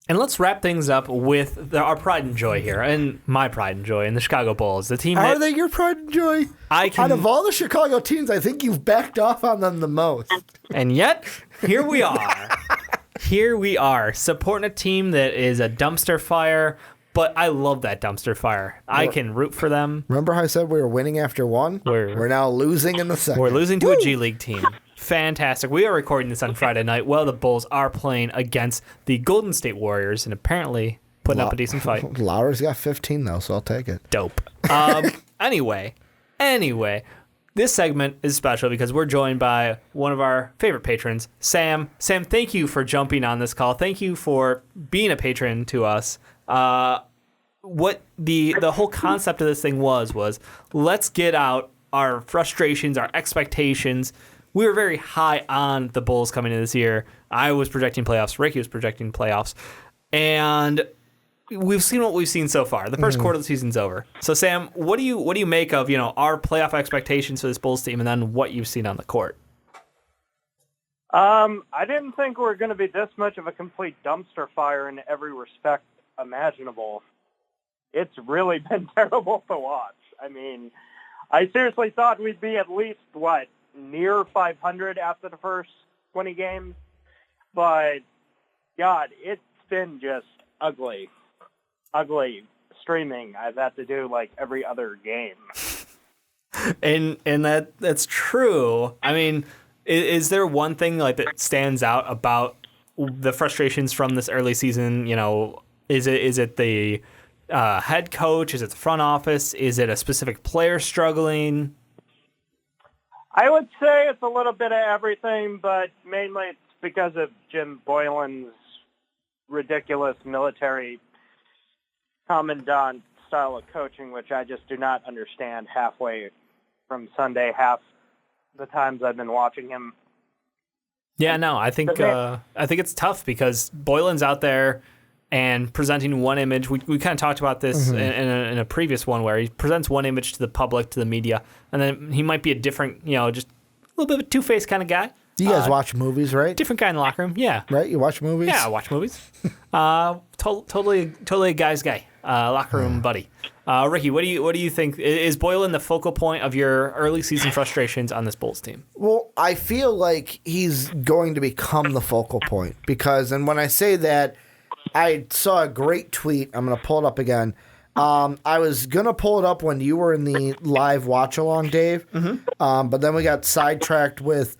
And let's wrap things up with our pride and joy here, and my pride and joy in the Chicago Bulls. The team Are they your pride and joy? Out of all the Chicago teams, I think you've backed off on them the most. And yet, here we are. Here we are, supporting a team that is a dumpster fire, but I love that dumpster fire. I can root for them. Remember how I said we were winning after one? We're now losing in the second. We're losing to a G League team. Fantastic. We are recording this on Friday night while the Bulls are playing against the Golden State Warriors and apparently putting up a decent fight. Lowry's got 15, though, so I'll take it. Dope. Anyway, this segment is special because we're joined by one of our favorite patrons, Sam. Sam, thank you for jumping on this call. Thank you for being a patron to us. What the whole concept of this thing was let's get out our frustrations, our expectations. We were very high on the Bulls coming in this year. I was projecting playoffs. Ricky was projecting playoffs. And we've seen what we've seen so far. The first quarter of the season's over. So, Sam, what do you make of our playoff expectations for this Bulls team and then what you've seen on the court? I didn't think we were going to be this much of a complete dumpster fire in every respect imaginable. It's really been terrible to watch. I mean, I seriously thought we'd be at least, near 500 after the first 20 games. But, God, it's been just ugly streaming. I've had to do, every other game. And that's true. I mean, is there one thing, that stands out about the frustrations from this early season? Is it the head coach? Is it the front office? Is it a specific player struggling? I would say it's a little bit of everything, but mainly it's because of Jim Boylan's ridiculous military commandant style of coaching, which I just do not understand halfway from Sunday, half the times I've been watching him. Yeah, no, I think it's tough because Boylan's out there and presenting one image. We kind of talked about this in a previous one where he presents one image to the public, to the media, and then he might be a different, just a little bit of a two-faced kind of guy. You guys watch movies, right? Different guy in the locker room, yeah. Right? You watch movies? Yeah, I watch movies. Totally a guy's guy, locker room buddy. Ricky, what do you think? Is Boylan the focal point of your early season frustrations on this Bulls team? Well, I feel like he's going to become the focal point because, and when I say that, I saw a great tweet. I'm going to pull it up again. I was going to pull it up when you were in the live watch-along, Dave, but then we got sidetracked with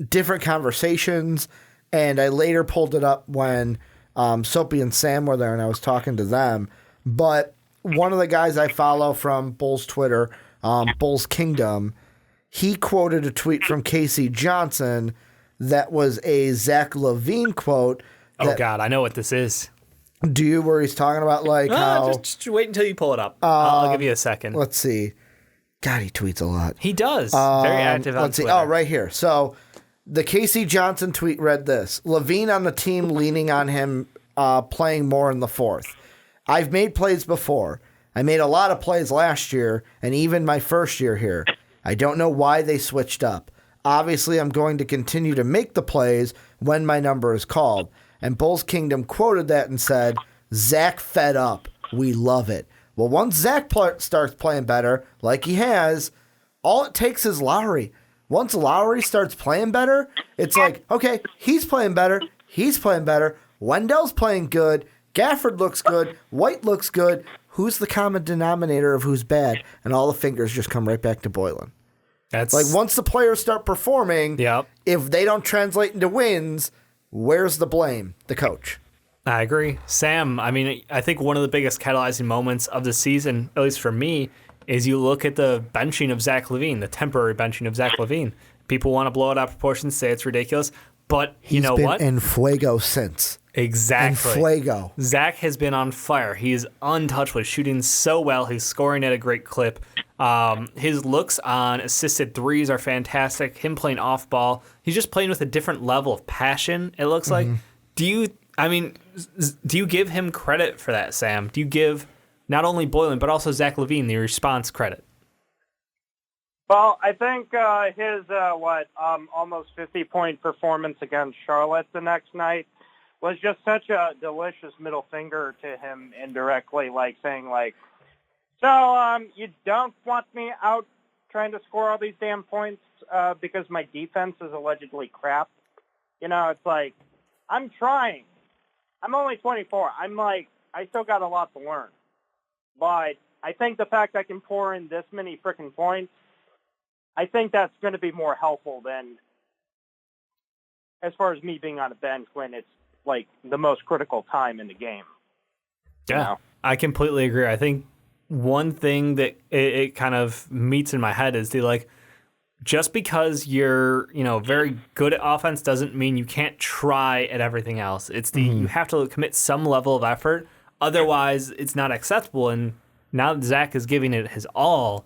different conversations, and I later pulled it up when Soapy and Sam were there, and I was talking to them. But one of the guys I follow from Bulls Twitter, Bulls Kingdom, he quoted a tweet from Casey Johnson that was a Zach LaVine quote. Oh, God, I know what this is. Do you, where he's talking about how... Just wait until you pull it up. I'll give you a second. Let's see. God, he tweets a lot. He does. Very active on Twitter. Oh, right here. So the Casey Johnson tweet read this. LaVine on the team leaning on him playing more in the fourth. I've made plays before. I made a lot of plays last year and even my first year here. I don't know why they switched up. Obviously, I'm going to continue to make the plays when my number is called. And Bulls Kingdom quoted that and said, Zach fed up. We love it. Well, once Zach starts playing better, like he has, all it takes is Lowry. Once Lowry starts playing better, it's like, okay, he's playing better. He's playing better. Wendell's playing good. Gafford looks good. White looks good. Who's the common denominator of who's bad? And all the fingers just come right back to Boylan. That's like once the players start performing, if they don't translate into wins, where's the blame? The coach. I agree. Sam, I mean, I think one of the biggest catalyzing moments of the season, at least for me, is you look at the benching of Zach LaVine, the temporary benching of Zach LaVine. People want to blow it out of proportion, say it's ridiculous, but you know what? He's been in fuego since. Exactly. In fuego. Zach has been on fire. He is untouchable, shooting so well. He's scoring at a great clip. His looks on assisted threes are fantastic. Him playing off ball. He's just playing with a different level of passion, it looks like. Do you give him credit for that, Sam? Do you give not only Boylan, but also Zach LaVine the response credit? Well, I think his almost 50-point performance against Charlotte the next night was just such a delicious middle finger to him indirectly, like saying like, so you don't want me out trying to score all these damn points because my defense is allegedly crap. You know, it's like, I'm trying. I'm only 24. I'm like, I still got a lot to learn. But I think the fact I can pour in this many freaking points, I think that's going to be more helpful than as far as me being on a bench when it's like the most critical time in the game. Yeah, You know? I completely agree. I think one thing that it kind of meets in my head is just because you're, very good at offense doesn't mean you can't try at everything else. It's you have to commit some level of effort. Otherwise, it's not acceptable. And now that Zach is giving it his all,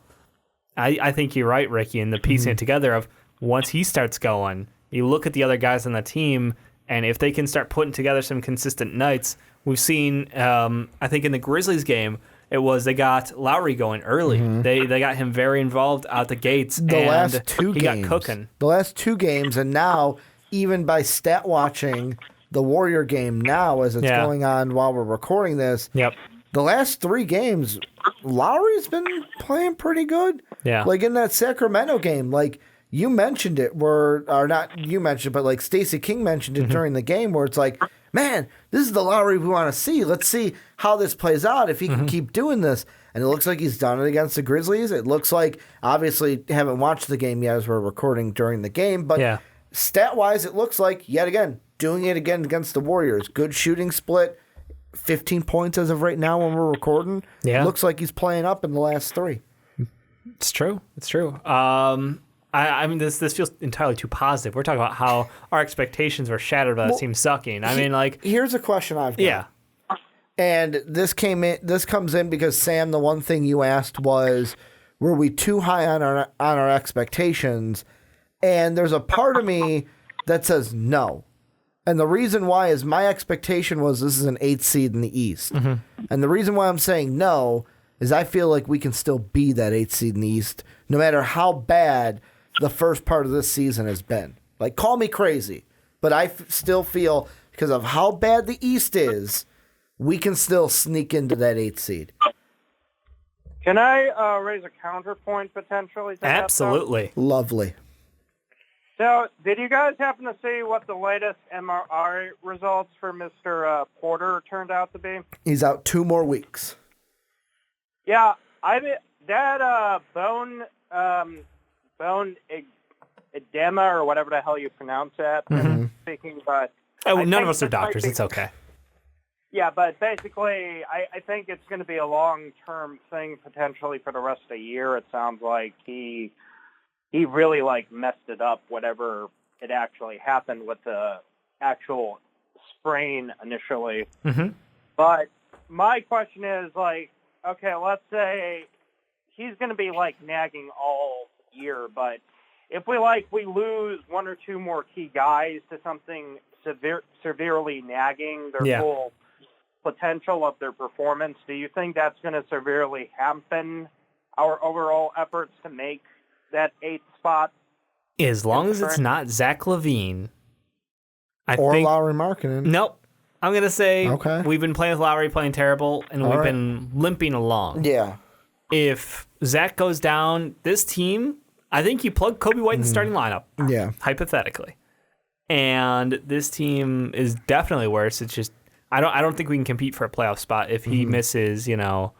I think you're right, Ricky, in the piecing it together of once he starts going, you look at the other guys on the team, and if they can start putting together some consistent nights, we've seen, I think in the Grizzlies game, it was they got Lowry going early. They got him very involved out the gates. Last two he games. got cooking. The last two games, and now even by stat watching the Warrior game now as it's going on while we're recording this, the last three games, Lowry's been playing pretty good. Yeah. Like in that Sacramento game, like you mentioned it, or not you mentioned it, but like Stacey King mentioned it during the game where it's like, man, this is the Lowry we want to see. Let's see how this plays out if he can keep doing this. And it looks like he's done it against the Grizzlies. It looks like, obviously, haven't watched the game yet as we're recording during the game, but stat-wise, it looks like, yet again, doing it again against the Warriors. Good shooting split, 15 points as of right now when we're recording. Yeah. Looks like he's playing up in the last three. It's true. It's true. I mean, this feels entirely too positive. We're talking about how our expectations were shattered by the team sucking. I mean, like, here's a question I've got. Yeah. And this comes in because Sam, the one thing you asked was, were we too high on our expectations? And there's a part of me that says no. And the reason why is my expectation was this is an 8th seed in the East. And the reason why I'm saying no is I feel like we can still be that 8th seed in the East, no matter how bad the first part of this season has been. Like, call me crazy, but I still feel because of how bad the East is, we can still sneak into that 8th seed. Can I raise a counterpoint potentially to that, absolutely. Lovely. So, did you guys happen to see what the latest MRI results for Mr. Porter turned out to be? He's out 2 more weeks. Yeah, that bone edema or whatever the hell you pronounce that. Speaking, but none of us are doctors. It's okay. Yeah, but basically, I think it's going to be a long-term thing potentially for the rest of the year. It sounds like he really messed it up, whatever it actually happened with the actual sprain initially. But my question is okay, let's say he's going to be nagging all year, but if we lose 1 or 2 more key guys to something severely nagging their full potential of their performance, do you think that's going to severely hamper our overall efforts to make that 8th spot? As long as it's not Zach LaVine, or Lowry Markkinen. Nope. I'm going to say okay. We've been playing with Lowry, playing terrible, and we've been limping along. Yeah. If Zach goes down, this team, I think you plug Kobe White in the starting lineup. Yeah. Hypothetically. And this team is definitely worse. It's just I don't think we can compete for a playoff spot if he misses, a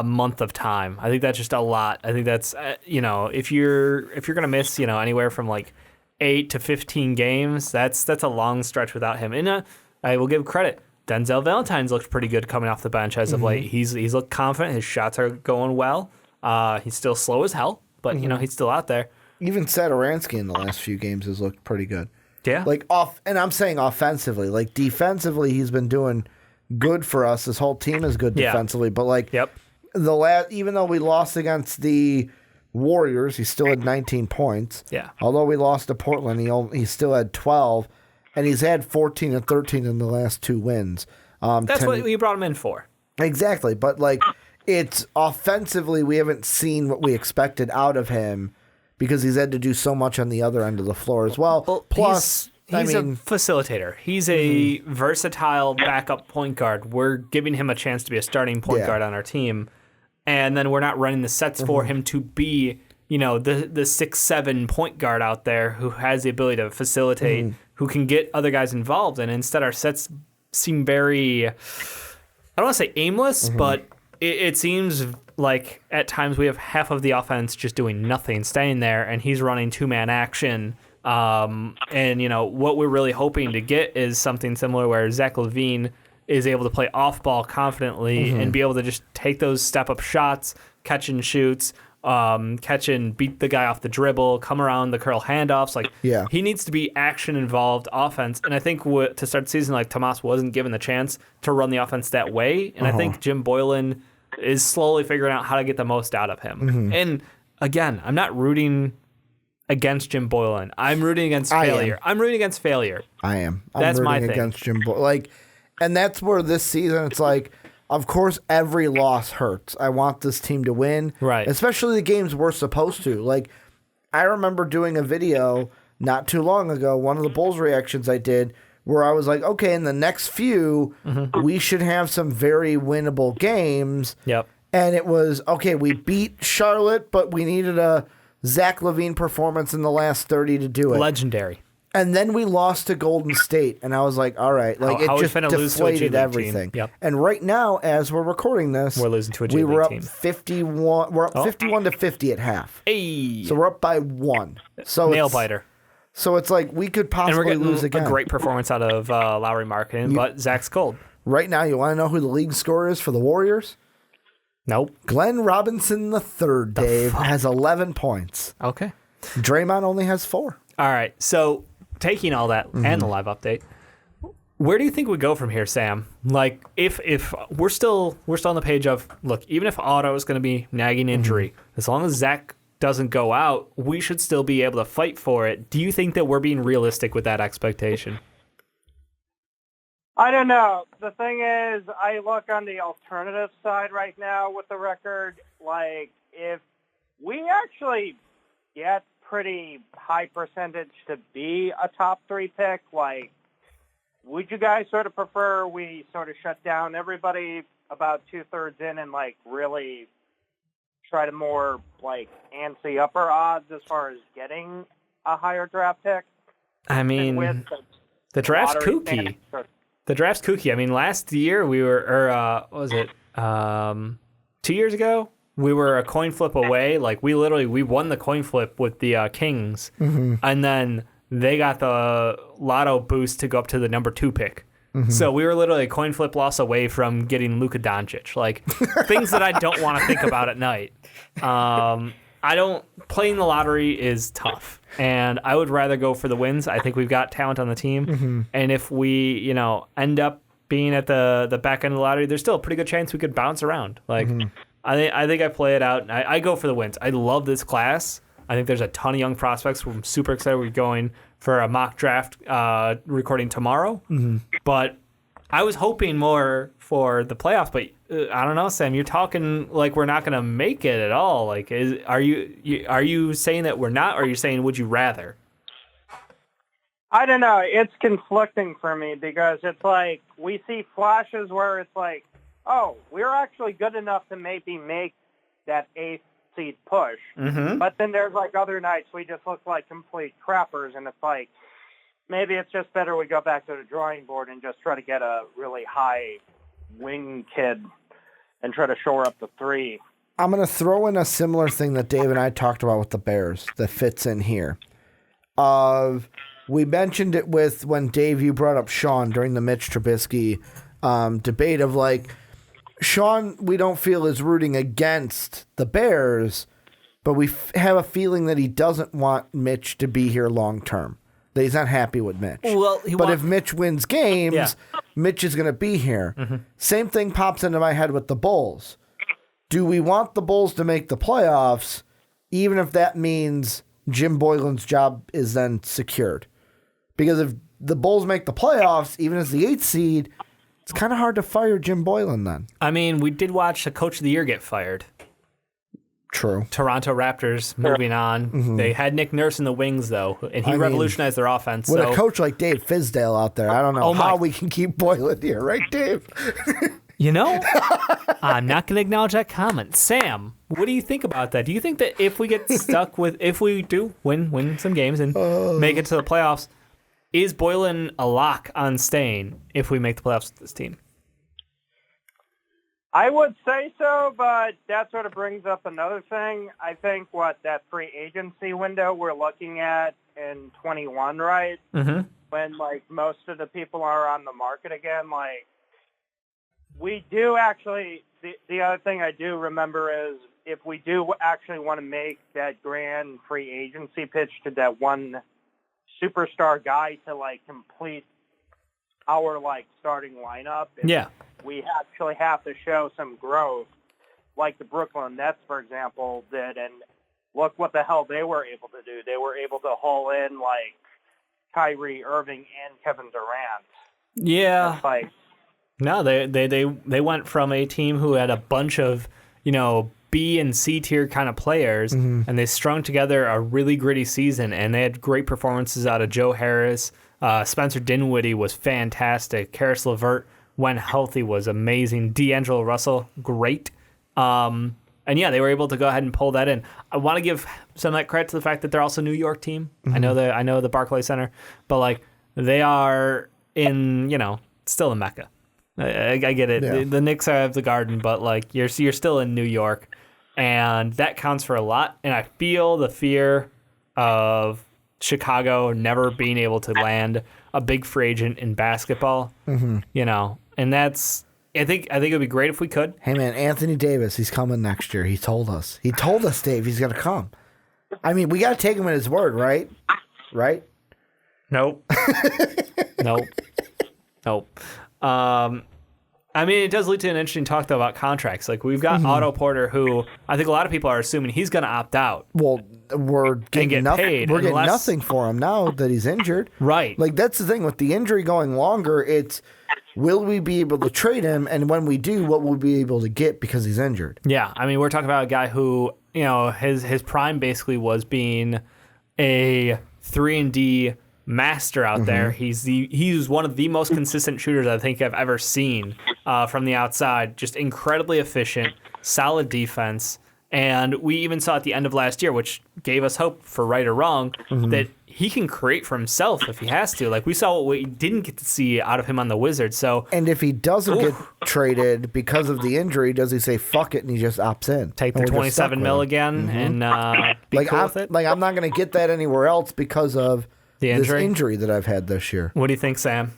month of time. I think that's just a lot. I think that's if you're going to miss, anywhere from 8 to 15 games, that's a long stretch without him. And I will give credit. Denzel Valentine's looked pretty good coming off the bench as of late. He's looked confident. His shots are going well. He's still slow as hell, but he's still out there. Even Satoransky in the last few games has looked pretty good. Yeah. And I'm saying offensively. Defensively, he's been doing good for us. His whole team is good defensively. But even though we lost against the Warriors, he still had 19 points. Yeah. Although we lost to Portland, he still had 12. And he's had 14 and 13 in the last 2 wins. That's what we brought him in for. Exactly. But, it's offensively, we haven't seen what we expected out of him because he's had to do so much on the other end of the floor as well. Plus, He's a facilitator. He's a versatile backup point guard. We're giving him a chance to be a starting point guard on our team, and then we're not running the sets for him to be, the 6'7" point guard out there who has the ability to facilitate, who can get other guys involved. And instead, our sets seem very, I don't want to say aimless, but it seems like at times we have half of the offense just doing nothing, staying there, and he's running two-man action. And, what we're really hoping to get is something similar where Zach LaVine is able to play off-ball confidently and be able to just take those step-up shots, catch and shoots, catch and beat the guy off the dribble, come around the curl handoffs. He needs to be action-involved offense. And I think to start the season, Tomas wasn't given the chance to run the offense that way. And I think Jim Boylan is slowly figuring out how to get the most out of him. And, again, I'm not rooting against Jim Boylan. I'm rooting against failure. I'm rooting against failure. I am. That's my thing. Against Jim Boylan. And that's where this season, it's of course, every loss hurts. I want this team to win. Right. Especially the games we're supposed to. I remember doing a video not too long ago, one of the Bulls reactions I did, where I was like, okay, in the next few, we should have some very winnable games. Yep. And it was, okay, we beat Charlotte, but we needed a Zach LaVine performance in the last 30 to do it. Legendary. And then we lost to Golden State, and I was like, all right, it just deflated everything. Yep. And right now, as we're recording this, we're losing to a G League team. We're up 51. We're up 51 to 50 at half. Hey. So we're up by 1. So nail biter. So it's we could possibly lose again. A great performance out of Lowry Markkanen, but Zach's cold. Right now, you want to know who the league scorer is for the Warriors? Nope. Glenn Robinson III, Dave, has 11 points. Okay. Draymond only has 4. All right. So taking all that and the live update, where do you think we go from here, Sam? If we're still on the page of, look, even if Otto is going to be nagging injury, as long as Zach doesn't go out, we should still be able to fight for it. Do you think that we're being realistic with that expectation? I don't know. The thing is, I look on the alternative side right now with the record. If we actually get pretty high percentage to be a top 3 pick, would you guys sort of prefer we sort of shut down everybody about 2/3 in and really try to more antsy upper odds as far as getting a higher draft pick? I mean, the draft's kooky. The draft's kooky. I mean, last year we were, what was it? 2 years ago, we were a coin flip away. We won the coin flip with the Kings, and then they got the lotto boost to go up to the number 2 pick. So we were literally a coin flip loss away from getting Luka Doncic. Things that I don't want to think about at night. Playing the lottery is tough, and I would rather go for the wins. I think we've got talent on the team, and if we, end up being at the back end of the lottery, there's still a pretty good chance we could bounce around. I think I play it out, and I go for the wins. I love this class. I think there's a ton of young prospects. I'm super excited. We're going for a mock draft recording tomorrow, but I was hoping more for the playoffs, but I don't know, Sam. You're talking like we're not going to make it at all. Are you saying that we're not, or are you saying would you rather? I don't know. It's conflicting for me because it's we see flashes where it's oh, we're actually good enough to maybe make that 8th seed push. But then there's other nights we just look like complete crappers, and it's maybe it's just better we go back to the drawing board and just try to get a really high wing kid and try to shore up the 3. I'm going to throw in a similar thing that Dave and I talked about with the Bears that fits in here. We mentioned it with when Dave, you brought up Sean during the Mitch Trubisky debate of Sean, we don't feel is rooting against the Bears, but we have a feeling that he doesn't want Mitch to be here long term. That he's not happy with Mitch. Well, if Mitch wins games, Mitch is going to be here. Same thing pops into my head with the Bulls. Do we want the Bulls to make the playoffs, even if that means Jim Boylan's job is then secured? Because if the Bulls make the playoffs, even as the 8th seed, it's kind of hard to fire Jim Boylan then. I mean, we did watch the Coach of the Year get fired. True. Toronto Raptors moving on. They had Nick Nurse in the wings, though, and he revolutionized their offense. With so. a coach like Dave Fizdale out there, I don't know how we can keep Boylan here, right, Dave? You know, I'm not going to acknowledge that comment. Sam, what do you think about that? Do you think that if we get stuck with, if we do win some games and make it to the playoffs, is Boylan a lock on staying if we make the playoffs with this team? I would say so, but that sort of brings up another thing. I think that free agency window we're looking at in 21, right? Mm-hmm. When most of the people are on the market again, we do actually, the other thing I do remember is if we do actually want to make that grand free agency pitch to that one superstar guy to complete our starting lineup, we actually have to show some growth like the Brooklyn Nets, for example, did. And look what the hell they were able to do. They were able to haul in Kyrie Irving and Kevin Durant. Yeah. No, they went from a team who had a bunch of, B and C tier kind of players, and they strung together a really gritty season, and they had great performances out of Joe Harris. Spencer Dinwiddie was fantastic. Karis LeVert, when healthy, was amazing. D'Angelo Russell, great. And yeah, they were able to go ahead and pull that in. I want to give some of that credit to the fact that they're also a New York team. I know the Barclays Center, but they are in, still in Mecca. I get it. Yeah. The Knicks have the Garden, but you're still in New York, and that counts for a lot. And I feel the fear of Chicago never being able to land a big free agent in basketball. And that's. I think it would be great if we could. Hey man, Anthony Davis, he's coming next year. He told us. Dave, he's gonna come. I mean, we gotta take him at his word, right? Right? Nope. Nope. I mean, it does lead to an interesting talk, though, about contracts. We've got Otto Porter, who I think a lot of people are assuming he's going to opt out. Well, we're getting nothing. We're getting nothing for him now that he's injured. Right. That's the thing with the injury going longer. It's will we be able to trade him, and when we do, what will we be able to get because he's injured? Yeah. I mean, we're talking about a guy who his prime basically was being a 3-and-D master out there. He's one of the most consistent shooters I think I've ever seen from the outside. Just incredibly efficient, solid defense, and we even saw at the end of last year, which gave us hope for right or wrong, that he can create for himself if he has to. We saw what we didn't get to see out of him on the Wizards. So, and if he doesn't get traded because of the injury, does he say fuck it and he just opts in? Take the $27 million again and be cool with it? I'm not going to get that anywhere else because of the this injury that I've had this year. What do you think, Sam?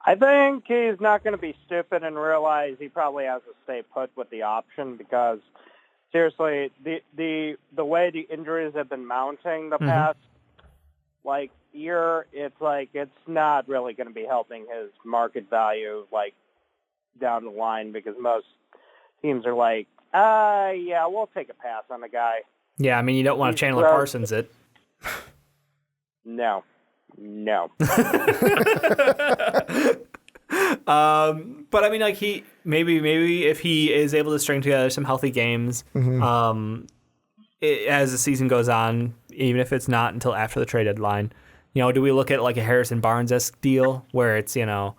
I think he's not going to be stupid and realize he probably has to stay put with the option because, seriously, the way the injuries have been mounting the past year, it's not really going to be helping his market value down the line because most teams are yeah, we'll take a pass on the guy. Yeah, I mean, you don't want to Chandler Parsons it. No. But I mean, he maybe if he is able to string together some healthy games, as the season goes on, even if it's not until after the trade deadline, do we look at a Harrison Barnes-esque deal where it's 20,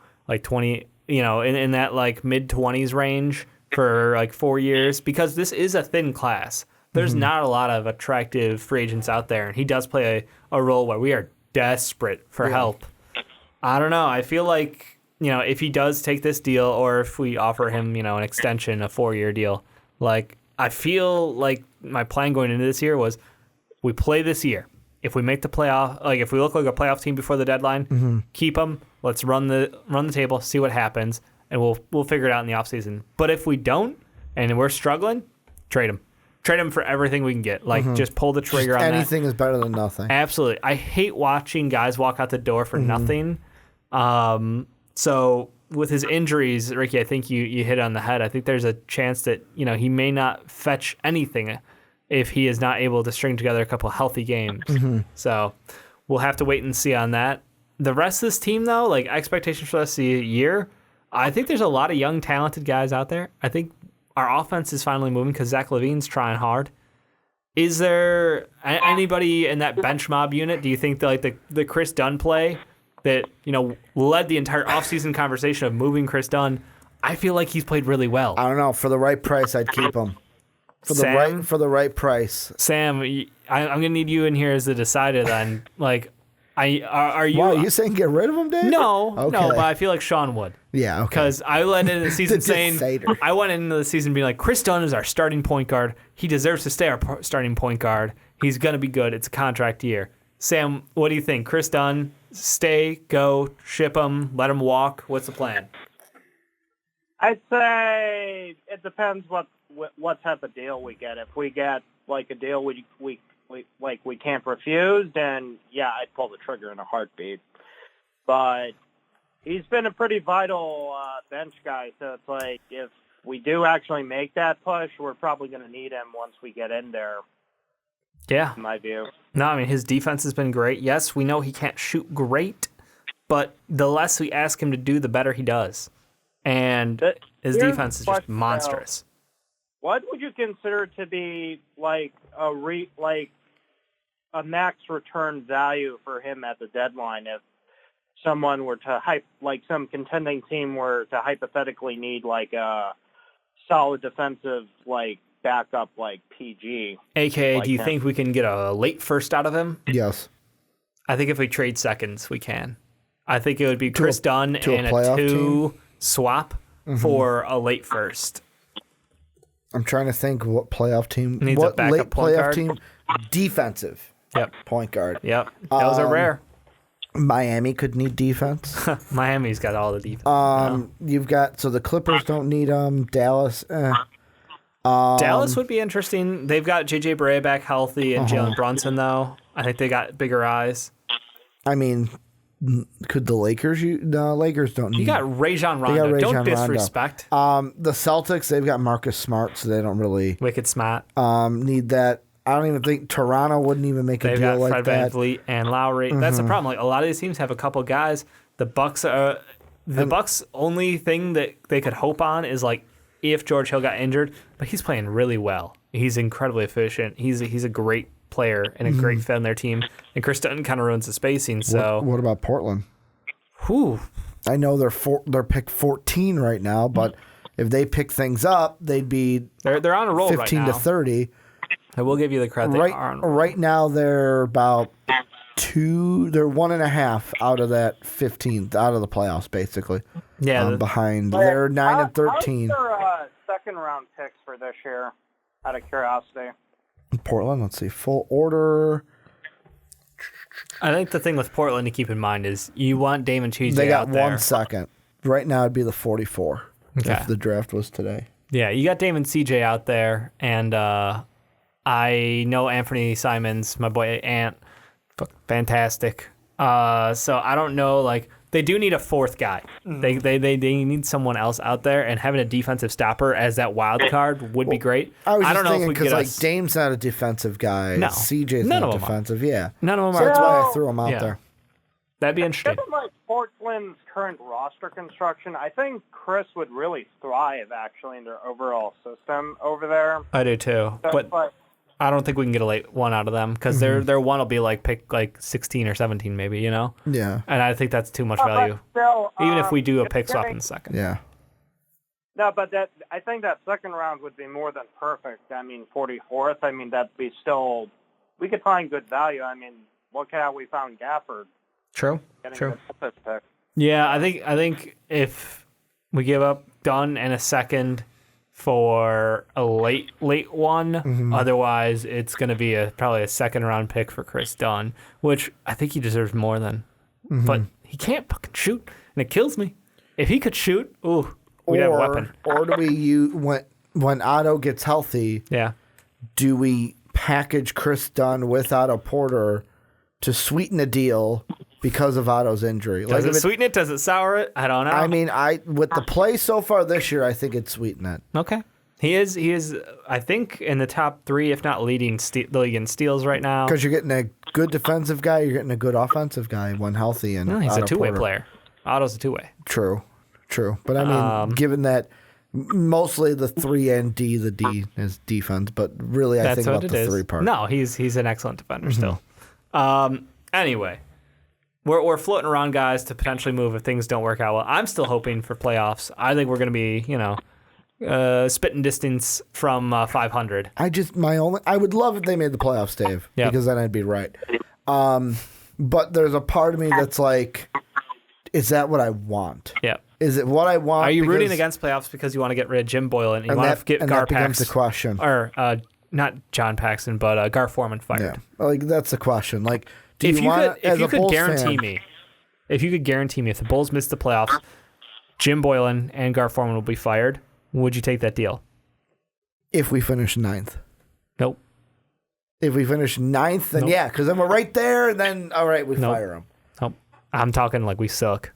in that mid 20s range for 4 years, because this is a thin class. There's not a lot of attractive free agents out there, and he does play a role where we are desperate for help. I don't know. I feel if he does take this deal, or if we offer him, an extension, a 4-year deal, I feel like my plan going into this year was we play this year. If we make the playoff, if we look like a playoff team before the deadline, keep him. Let's run the table, see what happens, and we'll figure it out in the offseason. But if we don't, and we're struggling, trade him. Trade him for everything we can get. Just pull the trigger on that. Anything is better than nothing. Absolutely. I hate watching guys walk out the door for nothing. So with his injuries, Ricky, I think you hit it on the head. I think there's a chance that he may not fetch anything if he is not able to string together a couple healthy games. So we'll have to wait and see on that. The rest of this team, though, expectations for the rest of the year, I think there's a lot of young, talented guys out there. I think our offense is finally moving because Zach LaVine's trying hard. Is there anybody in that bench mob unit? Do you think that, like the Chris Dunn play that led the entire offseason conversation of moving Chris Dunn? I feel like he's played really well. I don't know. For the right price, I'd keep him. For the right price. Sam, I'm gonna need you in here as the decider then. Like, are you? Wow, are you saying get rid of him, Dave? No, okay. no, but I feel like Sean would. Yeah, okay. Because I went into the season saying, I went into the season being like, Chris Dunn is our starting point guard. He deserves to stay our starting point guard. He's gonna be good. It's a contract year. Sam, what do you think? Chris Dunn, stay, go, ship him, let him walk. What's the plan? I'd say it depends what type of deal we get. If we get like a deal we can't refuse, then yeah, I'd pull the trigger in a heartbeat. But he's been a pretty vital bench guy, so it's like if we do actually make that push, we're probably going to need him once we get in there. Yeah, in my view. No, I mean his defense has been great. Yes, we know he can't shoot great, but the less we ask him to do, the better he does. And his defense is just monstrous. What would you consider to be like a max return value for him at the deadline if someone were to some contending team were to hypothetically need like a solid defensive backup like PG? AKA, do you think we can get a late first out of him? Yes. I think if we trade seconds, we can. I think it would be Chris Dunn and a a 2 team? Swap for a late first. I'm trying to think what playoff team. Needs what a backup late point playoff guard? team? Defensive. Yep. Point guard. Yep. Those are rare. Miami could need defense. Miami's got all the defense. You've got the Clippers don't need them. Dallas. Dallas would be interesting. They've got JJ Barea back healthy and Jalen Brunson though. I think they got bigger eyes. I mean, could the Lakers? The Lakers don't need. You got Rajon Rondo. Don't disrespect. The Celtics, they've got Marcus Smart, so they don't really Wicked Smart. Need that. I don't even think Toronto wouldn't even make a They've deal got like Fred that. VanVleet and Lowry. That's the problem. Like a lot of these teams have a couple guys. The Bucks are Bucks' only thing that they could hope on is like if George Hill got injured, but he's playing really well. He's incredibly efficient. He's a great player and a great fit on their team. And Chris Dunn kind of ruins the spacing. So what about Portland? Whew. I know they're pick 14 right now, but if they pick things up, they'd be they're on a roll 15 right now. to 30. I will give you the credit. Right now, they're about they're 1.5 out of that 15th, out of the playoffs, basically. Yeah. Behind. They're 9 and 13. How's their second round picks for this year, out of curiosity? Portland, let's see. Full order. I think the thing with Portland to keep in mind is you want Damon Cheese They got out there. 1 second. Right now, it'd be the 44 if the draft was today. Yeah, you got Damon CJ out there, and I know Anthony Simons, my boy Ant, fantastic. So I don't know, like they do need a fourth guy. They need someone else out there, and having a defensive stopper as that wild card would be great. I don't know if we because get Dame's not a defensive guy. No, CJ's not defensive. Yeah, none of them so are. that's why I threw him out there. That'd be interesting. Given like Portland's current roster construction, I think Chris would really thrive actually in their overall system over there. I do too, but I don't think we can get a late one out of them because their one will be like pick like 16 or 17 maybe, you know? Yeah. And I think that's too much value. Still, even if we do a pick swap in the second. Yeah. No, but I think that second round would be more than perfect. I mean, 44th, I mean, that'd be still, we could find good value. I mean, look how we found Gafford. True. True. Pick. Yeah, I think if we give up Dunn and a second for a late one, otherwise it's going to be probably a second round pick for Chris Dunn, which I think he deserves more than. But he can't fucking shoot, and it kills me. If he could shoot, we'd have a weapon. Or do we use when Otto gets healthy? Yeah. Do we package Chris Dunn with Otto Porter to sweeten a deal because of Otto's injury? Does it sweeten it? Does it sour it? I don't know. I mean, with the play so far this year, I think it's sweetened it. Okay. He is. I think in the top 3, if not leading the league in steals right now. Because you're getting a good defensive guy, you're getting a good offensive guy when healthy, and No, he's Otto a two-way Porter. player. Otto's a two-way. True. But I mean, given that Mostly the 3 and D. The D is defense, but really I think about the 3 part. No, he's an excellent defender still. Anyway, we're floating around guys to potentially move if things don't work out well. I'm still hoping for playoffs. I think we're going to be, spitting distance from 500. I would love if they made the playoffs, Dave, because then I'd be right. But there's a part of me that's like, is that what I want? Yeah. Is it what I want? Are you rooting against playoffs because you want to get rid of Jim Boylan and you want to get Gar that becomes the question. Or not John Paxson, but Gar Forman fired? Yeah. Like, that's the question. Like, if you could guarantee me if the Bulls miss the playoffs, Jim Boylan and Gar Forman will be fired, would you take that deal? If we finish 9th. Nope. If we finish 9th, then yeah, because then we're right there, and then, all right, we fire them. Nope. I'm talking like we suck.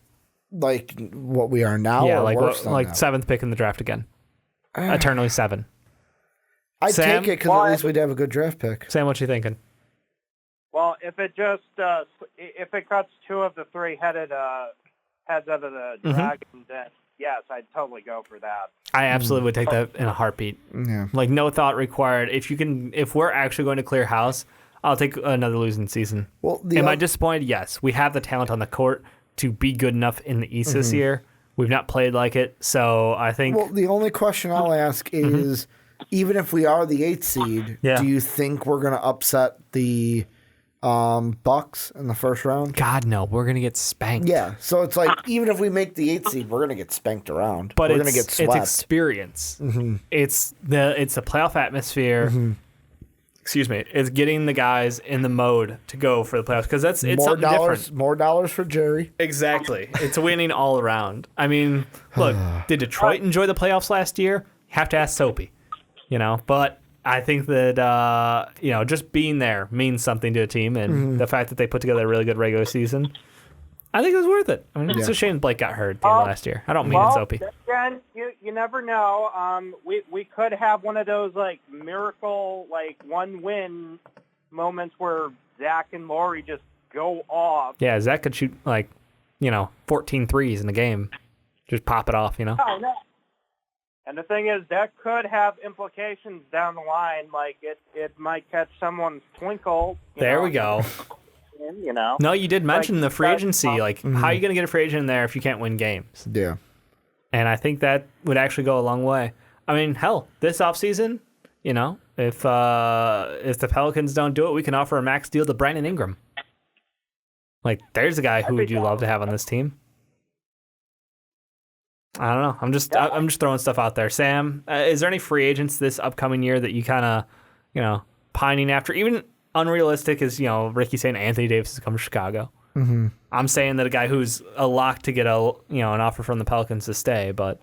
Like what we are now? Yeah, or like worse than now? 7th pick in the draft again. Eternally 7. I'd take it because at least we'd have a good draft pick. Sam, what you thinking? Well, if it just if it cuts 2 of the 3 heads out of the dragon, then yes, I'd totally go for that. I absolutely would take that in a heartbeat. Yeah. Like, no thought required. If we're actually going to clear house, I'll take another losing season. Well, am I disappointed? Yes. We have the talent on the court to be good enough in the East this year. We've not played like it, so I think... Well, the only question I'll ask is, even if we are the 8th seed, do you think we're going to upset the Bucks in the first round? God, no. We're going to get spanked. Yeah, so it's like, even if we make the 8th seed, we're going to get spanked around. But we're going to get swept. It's experience. It's the playoff atmosphere. Excuse me. It's getting the guys in the mode to go for the playoffs, because it's something different. More dollars for Jerry. Exactly. It's winning all around. I mean, look, did Detroit enjoy the playoffs last year? Have to ask Soapy. But I think that just being there means something to a team, and the fact that they put together a really good regular season, I think it was worth it. I mean, it's a shame Blake got hurt at the end of last year. I don't mean it, Soapy. Again, you never know. We could have one of those miracle 1-win moments where Zach and Laurie just go off. Yeah, Zach could shoot 14 threes in the game, just pop it off. Oh, no. And the thing is, that could have implications down the line. Like, it might catch someone's twinkle. There we go. No, you did mention the free agency. How are you going to get a free agent in there if you can't win games? Yeah. And I think that would actually go a long way. I mean, hell, this offseason, if the Pelicans don't do it, we can offer a max deal to Brandon Ingram. There's a guy who would you love to have on this team. I don't know. I'm just throwing stuff out there. Sam, is there any free agents this upcoming year that you kind of, pining after? Even unrealistic is, Ricky saying Anthony Davis is coming to Chicago. Mm-hmm. I'm saying that a guy who's a lock to get an offer from the Pelicans to stay, but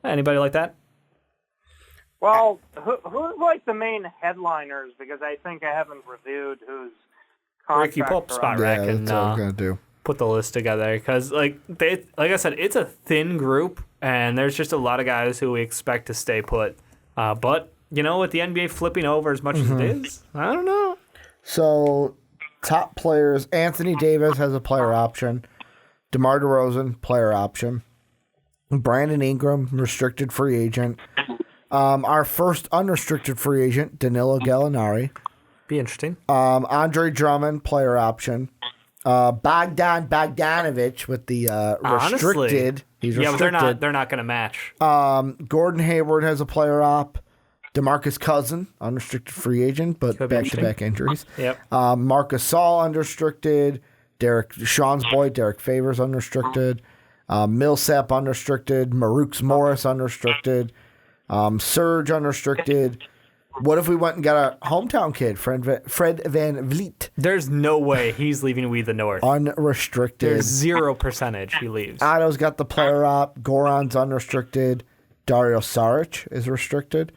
anybody like that? Well, who's the main headliners? Because I think I haven't reviewed who's Ricky, pull up Spot Rack and that's what I'm gonna do. Put the list together, because like I said, it's a thin group, and there's just a lot of guys who we expect to stay put. But with the NBA flipping over as much as it is, I don't know. So, top players: Anthony Davis has a player option. DeMar DeRozan, player option. Brandon Ingram, restricted free agent. Our first unrestricted free agent, Danilo Gallinari. Be interesting. Andre Drummond, player option. Bogdan Bogdanovic with the restricted. Honestly, he's restricted. But they're not going to match. Gordon Hayward has a player op. DeMarcus Cousins, unrestricted free agent, but back-to-back injuries. Yep. Marcus Saul, unrestricted. Sean's boy, Derek Favors, unrestricted. Millsap, unrestricted. Marukes Morris, unrestricted. Serge, unrestricted. What if we went and got a hometown kid, Fred Van Vliet? There's no way he's leaving We the North. Unrestricted. There's 0% he leaves. Otto's got the player op. Goran's unrestricted. Dario Saric is restricted.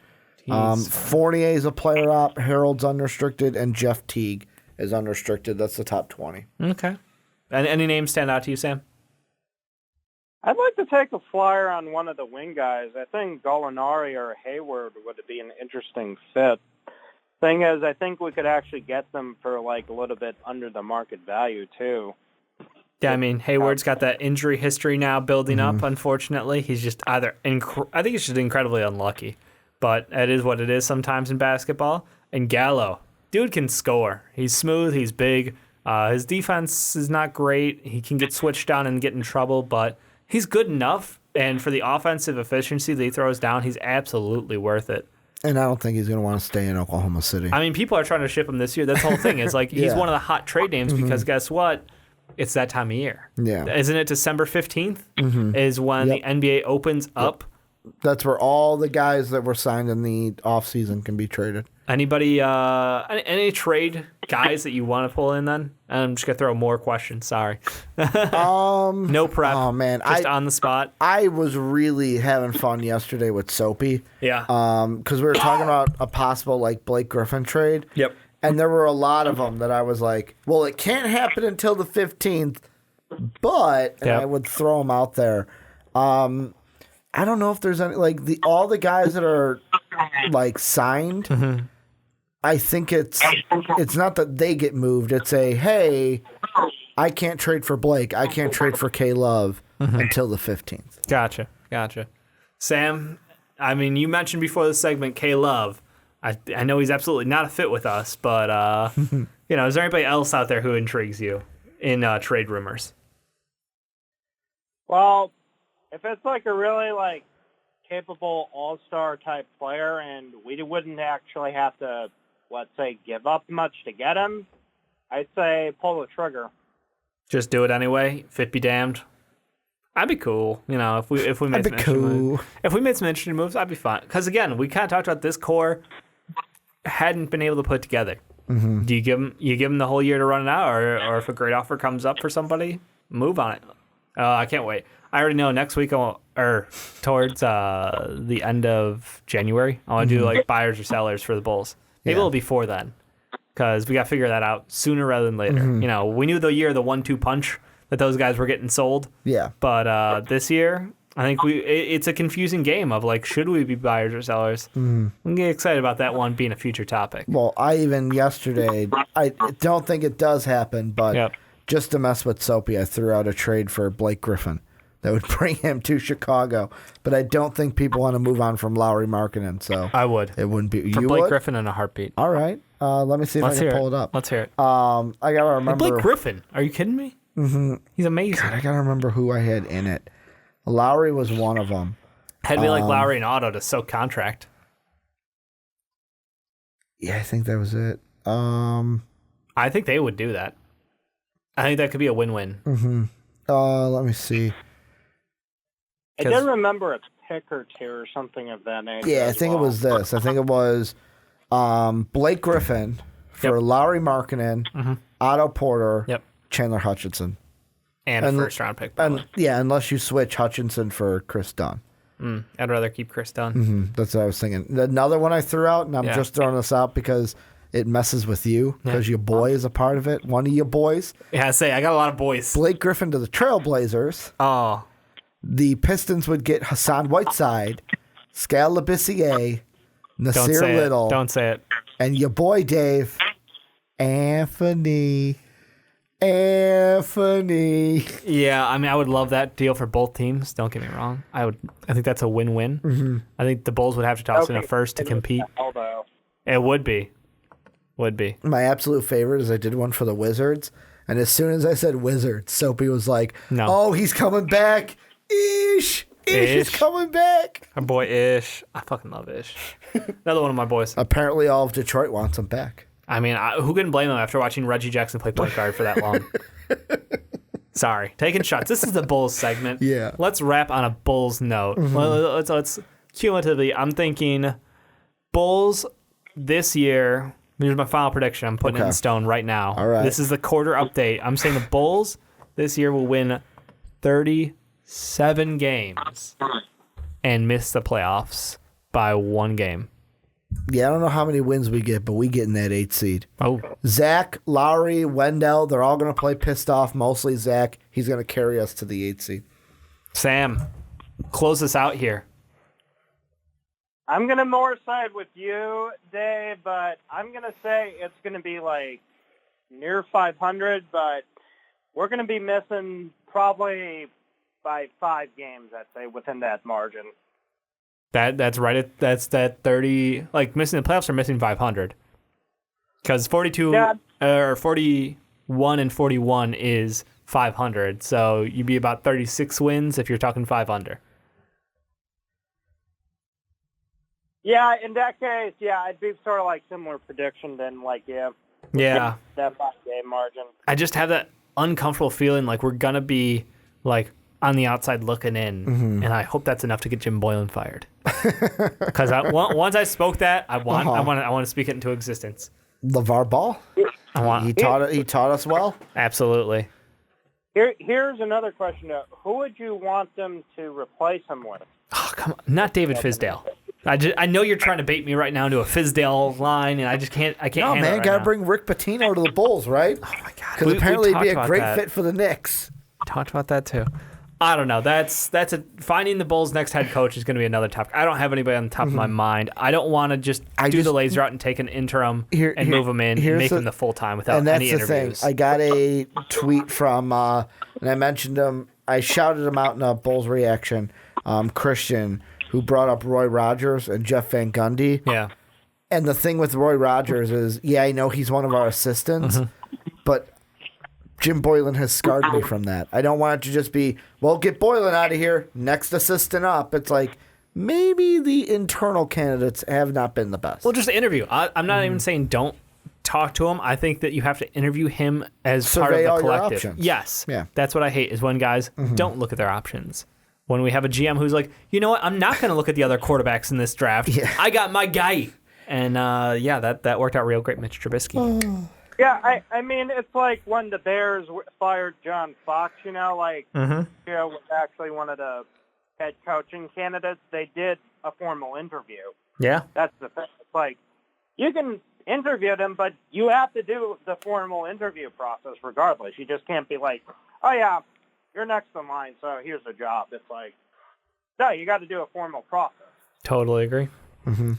Fournier is a player op. Harold's unrestricted. And Jeff Teague is unrestricted. That's the top 20. Okay. And any names stand out to you, Sam? I'd like to take a flyer on one of the wing guys. I think Gallinari or Hayward would be an interesting fit. Thing is, I think we could actually get them for a little bit under the market value too. Yeah, I mean, Hayward's got that injury history now building up, unfortunately. He's just either I think he's just incredibly unlucky. But it is what it is sometimes in basketball. And Gallo, dude can score. He's smooth, he's big. His defense is not great. He can get switched on and get in trouble, but he's good enough. And for the offensive efficiency that he throws down, he's absolutely worth it. And I don't think he's going to want to stay in Oklahoma City. I mean, people are trying to ship him this year. That's the whole thing. It's like he's one of the hot trade names because guess what? It's that time of year. Yeah. Isn't it December 15th is when the NBA opens up? That's where all the guys that were signed in the offseason can be traded. Anybody, any trade guys that you want to pull in then? I'm just going to throw more questions. Sorry. No prep. Oh, man. Just on the spot. I was really having fun yesterday with Soapy. Yeah. Because we were talking about a possible, like, Blake Griffin trade. Yep. And there were a lot of them that I was like, well, it can't happen until the 15th, but and I would throw them out there. I don't know if there's any, like, all the guys that are, like, signed, I think it's not that they get moved. It's hey, I can't trade for Blake. I can't trade for K-Love until the 15th. Gotcha. Sam, I mean, you mentioned before the segment K-Love. I know he's absolutely not a fit with us, but, is there anybody else out there who intrigues you in trade rumors? Well, if it's like a really like capable all-star type player and we wouldn't actually have to, let's say, give up much to get him, I'd say pull the trigger. Just do it anyway. Fit be damned. I'd be cool, if we made some interesting moves. If we made some interesting moves, I'd be fine. Because again, we kind of talked about this core hadn't been able to put together. Do you give them the whole year to run it out, or if a great offer comes up for somebody, move on it. I can't wait. I already know next week towards the end of January, I want to do like buyers or sellers for the Bulls. Maybe it'll be before then, because we got to figure that out sooner rather than later. We knew the year the 1-2 punch that those guys were getting sold. Yeah. But this year, I think it's a confusing game of like, should we be buyers or sellers? We can get excited about that one being a future topic. Well, yesterday, I don't think it does happen, but just to mess with Soapy, I threw out a trade for Blake Griffin that would bring him to Chicago. But I don't think people want to move on from Lauri Markkanen, so I would. It wouldn't be for Blake Griffin in a heartbeat. All right. Let me see if I can pull it up. Let's hear it. I gotta remember Blake Griffin. Are you kidding me? He's amazing. God, I gotta remember who I had in it. Lowry was one of them. Had to be like Lowry and Otto to soak contract. Yeah, I think that was it. I think they would do that. I think that could be a win-win. Let me see. I did remember a pick or two or something of that nature. Yeah, I think it was this. I think it was Blake Griffin for Lauri Markkanen, Otto Porter, Chandler Hutchinson. And a first-round pick. Unless you switch Hutchinson for Chris Dunn. I'd rather keep Chris Dunn. That's what I was thinking. Another one I threw out, and I'm just throwing this out because it messes with you, because your boy is a part of it. One of your boys. Yeah, I got a lot of boys. Blake Griffin to the Trailblazers. Oh. The Pistons would get Hassan Whiteside, Skal Labissiere, Nasir Little. Don't say it. And your boy, Dave, Anthony. Yeah, I mean, I would love that deal for both teams. Don't get me wrong. I think that's a win-win. I think the Bulls would have to toss in a first to compete. It would be. My absolute favorite is I did one for the Wizards, and as soon as I said Wizards, Soapy was like, "No, oh, he's coming back. Ish is coming back." Our boy Ish. I fucking love Ish. Another one of my boys. Apparently, all of Detroit wants him back. I mean, who can blame them after watching Reggie Jackson play point guard for that long? Sorry. Taking shots. This is the Bulls segment. Yeah. Let's wrap on a Bulls note. Let's cumulatively, I'm thinking Bulls this year, here's my final prediction. I'm putting it in stone right now. All right. This is the quarter update. I'm saying the Bulls this year will win 37 games and miss the playoffs by 1 game. Yeah, I don't know how many wins we get, but we get in that 8 seed. Oh. Zach, Lowry, Wendell, they're all going to play pissed off. Mostly Zach. He's going to carry us to the 8 seed. Sam, close us out here. I'm going to more side with you, Dave, but I'm going to say it's going to be like near 500, but we're going to be missing probably by 5 games, I'd say, within that margin. That's right. That's that 30, like missing the playoffs or missing 500. Because 42 or 41 and 41 is 500. So you'd be about 36 wins if you're talking 5 under. Yeah, in that case, I'd be sort of like similar prediction than Yeah. that 5-game margin. I just have that uncomfortable feeling like we're going to be like on the outside looking in, and I hope that's enough to get Jim Boylan fired. Because once I spoke that, I want to speak it into existence. LeVar Ball? He taught us well. Absolutely. Here's another question, though. Who would you want them to replace him with? Oh, come on. Not David Fizdale. I know you're trying to bait me right now into a Fizdale line, and I can't No, handle man, it right gotta now. bring Rick Pitino to the Bulls, right? Oh, my God. Because apparently he'd be a talked great about fit for the Knicks. Talked about that, too. I don't know. Finding the Bulls' next head coach is going to be another topic. I don't have anybody on the top of my mind. I don't want to just do the laser out and take an interim and move him in and make him the full-time without any interviews. And that's the thing. I got a tweet from, and I mentioned him, I shouted him out in a Bulls reaction, Christian, who brought up Roy Rogers and Jeff Van Gundy. Yeah. And the thing with Roy Rogers is, I know he's one of our assistants, but Jim Boylan has scarred me from that. I don't want it to just be, well, get Boylan out of here, next assistant up. It's like, maybe the internal candidates have not been the best. Well, just interview. I'm not even saying don't talk to him. I think that you have to interview him as part of Survey the all your collective. options. Yes. Yeah. That's what I hate is when guys don't look at their options. When we have a GM who's like, you know what, I'm not going to look at the other quarterbacks in this draft. Yeah. I got my guy. And that worked out real great, Mitch Trubisky. Yeah, I mean, it's like when the Bears fired John Fox, was actually one of the head coaching candidates. They did a formal interview. Yeah. That's the thing. It's like, you can interview them, but you have to do the formal interview process regardless. You just can't be like, oh, yeah, you're next in line, so here's the job. It's like, no, you got to do a formal process. Totally agree.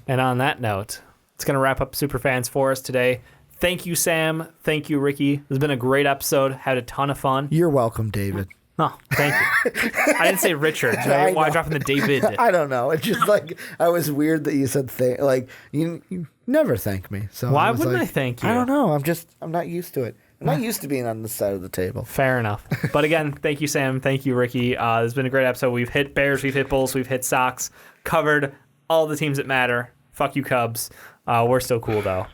And on that note, it's going to wrap up Superfans for us today. Thank you, Sam. Thank you, Ricky. This has been a great episode. Had a ton of fun. You're welcome, David. Oh, thank you. I didn't say Richard. Why dropping the David? I don't know. It's just like, I was weird that you said like, you never thank me. So why wouldn't I thank you? I don't know. I'm not used to it. I'm not used to being on this side of the table. Fair enough. But again, thank you, Sam. Thank you, Ricky. This has been a great episode. We've hit Bears, we've hit Bulls, we've hit Sox, covered all the teams that matter. Fuck you, Cubs. We're still cool, though.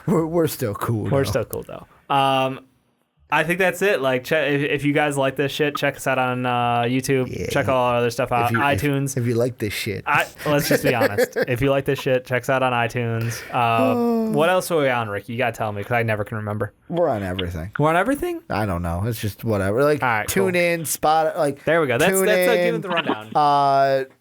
We're still cool. We're still cool, though. I think that's it. Like, if you guys like this shit, check us out on YouTube. Yeah. Check all our other stuff out. iTunes. If you like this shit. Let's just be honest. If you like this shit, check us out on iTunes. What else are we on, Ricky? You got to tell me because I never can remember. We're on everything. We're on everything? I don't know. It's just whatever. Like, right, tune in, spot. Like, there we go. That's give it the rundown.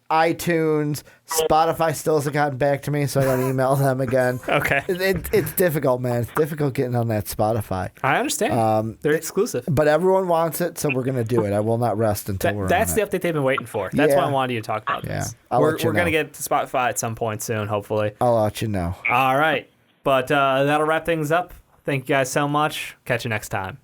iTunes, Spotify still hasn't gotten back to me, so I got to email them again. Okay. It's difficult, man. It's difficult getting on that Spotify. I understand. They're exclusive. But everyone wants it, so we're going to do it. I will not rest until we're That's on the it. update they've been waiting for. That's why I wanted you to talk about this. We're going to get to Spotify at some point soon, hopefully. I'll let you know. All right. But that'll wrap things up. Thank you guys so much. Catch you next time.